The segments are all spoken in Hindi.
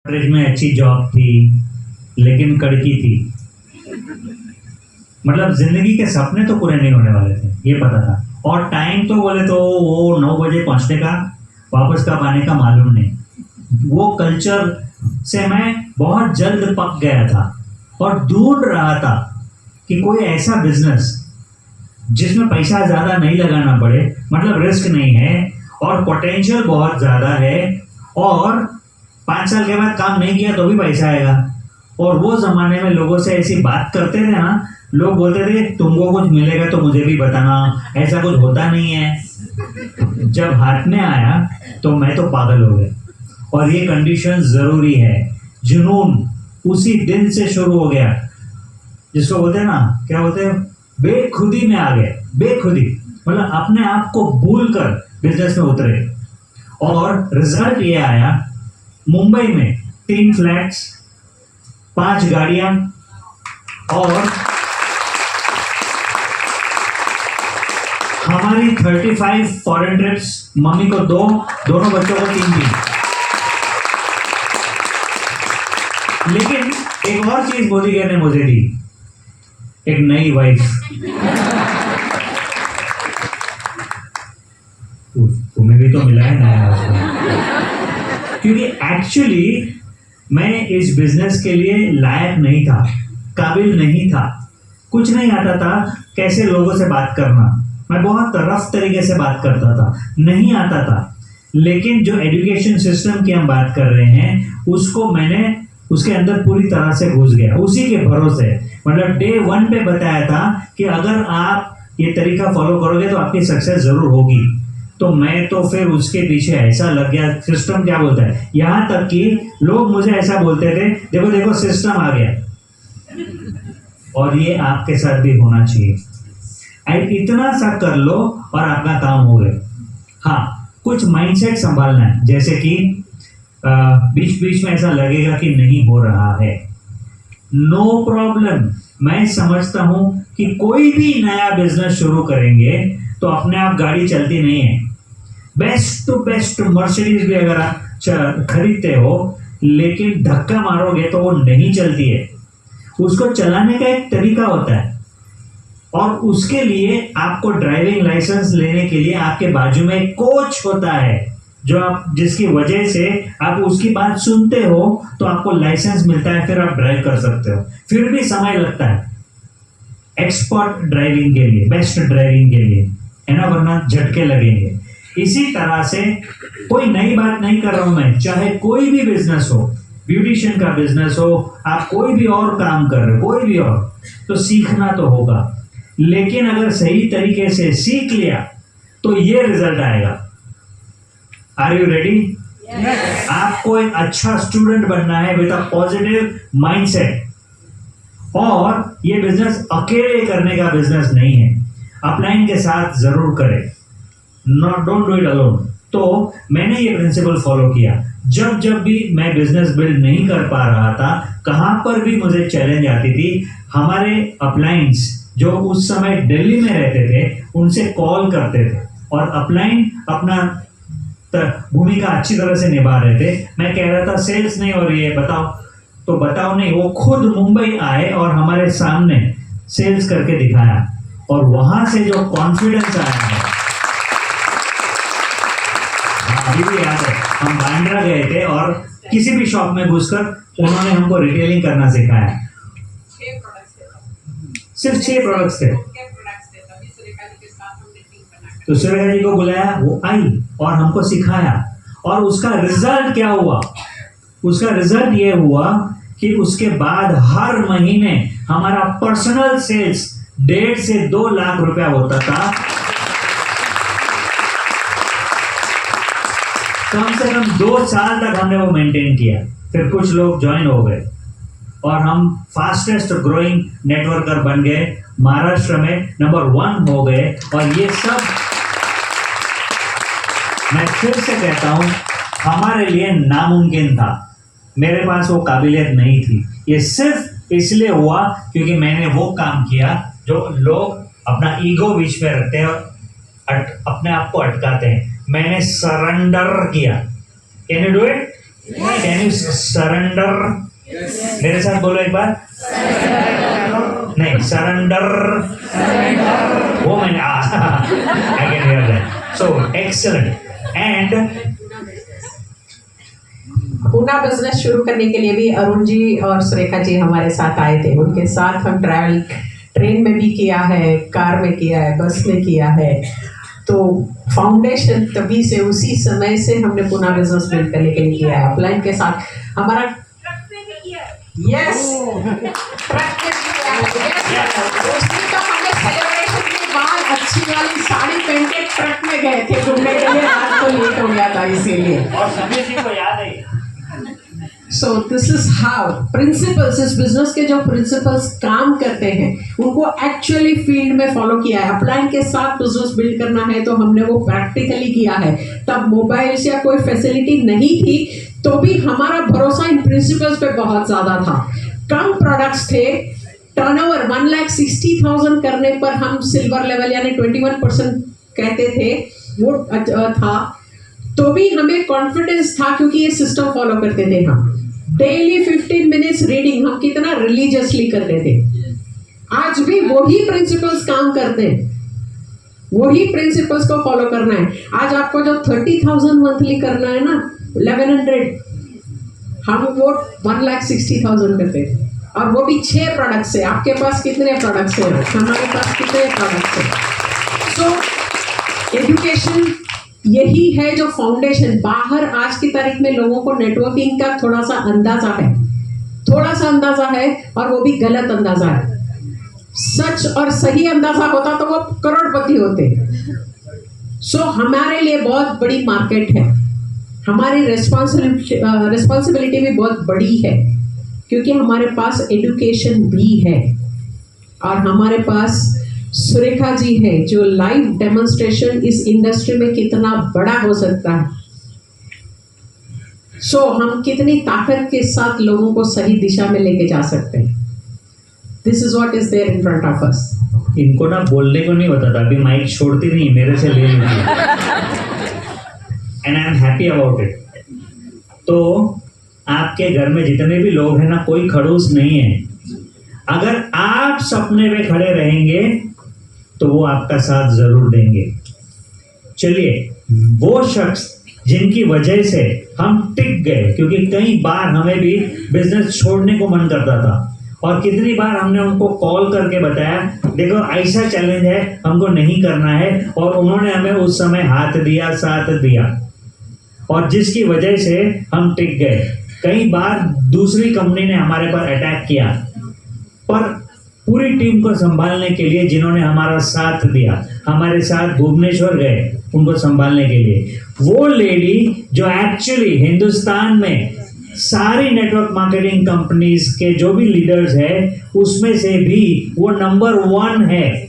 कॉलेज में अच्छी जॉब थी लेकिन कड़की थी। मतलब जिंदगी के सपने तो पूरे नहीं होने वाले थे, ये पता था। और टाइम तो बोले तो वो 9 बजे पहुंचने का, वापस कब आने का मालूम नहीं। वो कल्चर से मैं बहुत जल्द पक गया था और ढूंढ रहा था कि कोई ऐसा बिजनेस जिसमें पैसा ज्यादा नहीं लगाना पड़े, मतलब रिस्क नहीं है और पोटेंशियल बहुत ज्यादा है, और 5 साल के बाद काम नहीं किया तो भी पैसा आएगा। और वो जमाने में लोगों से ऐसी बात करते थे ना, लोग बोलते थे तुमको कुछ मिलेगा तो मुझे भी बताना, ऐसा कुछ होता नहीं है। जब हाथ में आया तो मैं तो पागल हो गया। और ये कंडीशन जरूरी है। जुनून उसी दिन से शुरू हो गया, जिसको बोलते हैं ना, क्या बोलते हैं, बेखुदी में आ गए। बेखुदी मतलब अपने आप को भूल कर बिजनेस में उतरे। और रिजल्ट ये आया, मुंबई में 3 फ्लैट्स, 5 गाड़ियां, और हमारी 35 फॉरेन ट्रिप्स, मम्मी को 2, दोनों बच्चों को 3 लेकिन एक और चीज मोदी जी ने मुझे दी, एक नई वाइफ। तुम्हें भी तो मिला है नया। क्योंकि एक्चुअली मैं इस बिजनेस के लिए लायक नहीं था, काबिल नहीं था, कुछ नहीं आता था कैसे लोगों से बात करना। मैं बहुत रफ तरीके से बात करता था, नहीं आता था। लेकिन जो एजुकेशन सिस्टम की हम बात कर रहे हैं, उसको मैंने उसके अंदर पूरी तरह से घुस गया, उसी के भरोसे। मतलब डे 1 पे बताया था कि अगर आप ये तरीका फॉलो करोगे तो आपकी सक्सेस जरूर होगी। तो मैं तो फिर उसके पीछे ऐसा लग गया। सिस्टम क्या बोलता है, यहां तक कि लोग मुझे ऐसा बोलते थे, देखो देखो सिस्टम आ गया। और ये आपके साथ भी होना चाहिए। इतना सा कर लो और आपका काम हो गया। हाँ, कुछ माइंडसेट संभालना है, जैसे कि बीच बीच में ऐसा लगेगा कि नहीं हो रहा है, नो प्रॉब्लम। मैं समझता हूं कि कोई भी नया बिजनेस शुरू करेंगे तो अपने आप गाड़ी चलती नहीं है। बेस्ट टू बेस्ट मर्सिडीज भी अगर आप खरीदते हो, लेकिन धक्का मारोगे तो वो नहीं चलती है। उसको चलाने का एक तरीका होता है, और उसके लिए आपको ड्राइविंग लाइसेंस लेने के लिए आपके बाजू में एक कोच होता है, जो आप, जिसकी वजह से आप उसकी बात सुनते हो तो आपको लाइसेंस मिलता है, फिर आप ड्राइव कर सकते हो। फिर भी समय लगता है एक्सपर्ट ड्राइविंग के लिए, बेस्ट ड्राइविंग के लिए, है ना, वरना झटके लगेंगे। इसी तरह से कोई नई बात नहीं कर रहा हूं मैं, चाहे कोई भी बिजनेस हो, ब्यूटिशियन का बिजनेस हो, आप कोई भी और काम कर रहे हो, कोई भी और, तो सीखना तो होगा। लेकिन अगर सही तरीके से सीख लिया तो ये रिजल्ट आएगा। Are you ready? आपको एक अच्छा स्टूडेंट बनना है विद अ पॉजिटिव माइंडसेट। और ये बिजनेस अकेले करने का बिजनेस नहीं है, अपलाइन के साथ जरूर करें, not, don't do it alone. तो मैंने ये प्रिंसिपल फॉलो किया। जब जब भी मैं बिजनेस बिल्ड नहीं कर पा रहा था, कहां पर भी मुझे चैलेंज आती थी, हमारे अपलाइंस जो उस समय दिल्ली में रहते थे उनसे कॉल करते थे, और अपलाइन अपना भूमिका अच्छी तरह से निभा रहे थे। मैं कह रहा था सेल्स नहीं हो रही है, बताओ, तो बताओ नहीं, वो खुद मुंबई आए और हमारे सामने सेल्स करके दिखाया, और वहां से जो कॉन्फिडेंस आया है, अभी भी याद है, हम बांद्रा गए थे और किसी भी शॉप में घुसकर उन्होंने हमको रिटेलिंग करना सिखाया। सिर्फ 6 प्रोडक्ट्स थे। तो सुरेखा जी को बुलाया, वो आई और हमको सिखाया। और उसका रिजल्ट क्या हुआ? उसका रिजल्ट ये हुआ कि उसके बाद हर महीने हमारा पर्सनल सेल्स 1.5 से 2 लाख रुपया होता था। कम से कम 2 साल तक हमने वो मेंटेन किया। फिर कुछ लोग ज्वाइन हो गए और हम फास्टेस्ट ग्रोइंग नेटवर्कर बन गए, महाराष्ट्र में नंबर 1 हो गए। और ये सब मैं फिर से कहता हूं, हमारे लिए नामुमकिन था, मेरे पास वो काबिलियत नहीं थी। ये सिर्फ इसलिए हुआ क्योंकि मैंने वो काम किया जो लोग अपना ईगो बीच में रखते हैं और अपने आप को अटकाते हैं। मैंने सरेंडर किया। Can you do it? Can you surrender? मेरे साथ बोलो एक बार। नहीं, सरेंडर। वो मैंने I can hear that. So excellent. And Poona business शुरू करने के लिए भी अरुण जी और सुरेखा जी हमारे साथ आए थे। उनके साथ हम ट्रैवल ट्रेन में भी किया है, कार में किया है, बस में किया है। तो फाउंडेशन तभी से, उसी समय से हमने पूना बिजनेस बिल्ड करने के लिए किया है। अपलाइन के साथ हमारा यस ट्रक में किया है। उसमें तो हमने सेलिब्रेशन के बाद अच्छी वाली साड़ी पहन के ट्रक में गए थे घूमने के लिए। रात को लेट हो गया था इसीलिए। और सभी जी को याद है। So this is how principles, इस बिजनेस के जो प्रिंसिपल्स काम करते हैं उनको एक्चुअली फील्ड में फॉलो किया है। अपलाइन के साथ बिजनेस बिल्ड करना है तो हमने वो प्रैक्टिकली किया है। तब मोबाइल्स या कोई फैसिलिटी नहीं थी तो भी हमारा भरोसा इन प्रिंसिपल्स पे बहुत ज्यादा था। कम प्रोडक्ट्स थे, टर्नओवर 1,60,000 करने पर हम सिल्वर लेवल यानी 21% कहते थे, वो था। तो भी हमें कॉन्फिडेंस था क्योंकि ये सिस्टम फॉलो करते थे। हम डेली 15 मिनट्स रीडिंग हम कितना रिलीजियसली करते थे। आज भी वही प्रिंसिपल्स काम करते हैं, वही प्रिंसिपल्स को फॉलो करना है। आज आपको जो 30,000 मंथली करना है ना 1100, हम वो 1,60,000 करते थे। और वो भी 6 प्रोडक्ट्स है। आपके पास कितने प्रोडक्ट्स हैं? हमारे पास कितने प्रोडक्ट्स हैं? सो एजुकेशन यही है जो फाउंडेशन। बाहर आज की तारीख में लोगों को नेटवर्किंग का थोड़ा सा अंदाजा है और वो भी गलत अंदाजा है। सच और सही अंदाजा होता तो वो करोड़पति होते। सो हमारे लिए बहुत बड़ी मार्केट है। हमारी रिस्पॉन्सिबिलिटी भी बहुत बड़ी है क्योंकि हमारे पास एजुकेशन भी है और हमारे पास सुरेखा जी है जो लाइव डेमोन्स्ट्रेशन इस इंडस्ट्री में कितना बड़ा हो सकता है। सो हम कितनी ताकत के साथ लोगों को सही दिशा में लेके जा सकते हैं। This is what is there in front of us. इनको ना बोलने को नहीं होता था, अभी माइक छोड़ती नहीं, मेरे से ले लेती and I am happy about it. तो आपके घर में जितने भी लोग हैं ना, कोई खड़ूस नहीं है। अगर आप सपने पे खड़े रहेंगे तो वो आपका साथ जरूर देंगे। चलिए, वो शख्स जिनकी वजह से हम टिक गए, क्योंकि कई बार हमें भी बिजनेस छोड़ने को मन करता था और कितनी बार हमने उनको कॉल करके बताया देखो ऐसा चैलेंज है, हमको नहीं करना है, और उन्होंने हमें उस समय हाथ दिया, साथ दिया, और जिसकी वजह से हम टिक गए। कई बार दूसरी कंपनी ने हमारे पर अटैक किया, पर पूरी टीम को संभालने के लिए जिन्होंने हमारा साथ दिया, हमारे साथ भुवनेश्वर गए उनको संभालने के लिए, वो लेडी जो एक्चुअली हिंदुस्तान में सारी नेटवर्क मार्केटिंग कंपनीज के जो भी लीडर्स है उसमें से भी वो नंबर 1 है।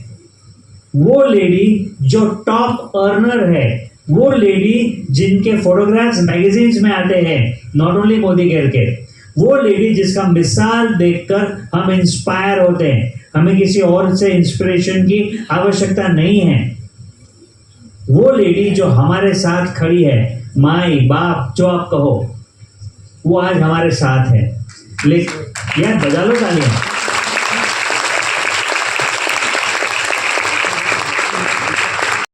वो लेडी जो टॉप अर्नर है, वो लेडी जिनके फोटोग्राफ्स मैगजीन्स में आते हैं, नॉट ओनली मोदी केयर के, वो लेडी जिसका मिसाल देखकर हम इंस्पायर होते हैं। हमें किसी और से इंस्पिरेशन की आवश्यकता नहीं है। वो लेडी जो हमारे साथ खड़ी है, माई बाप जो आप कहो, वो आज हमारे साथ है। लेकिन यार बजा लो तालियां।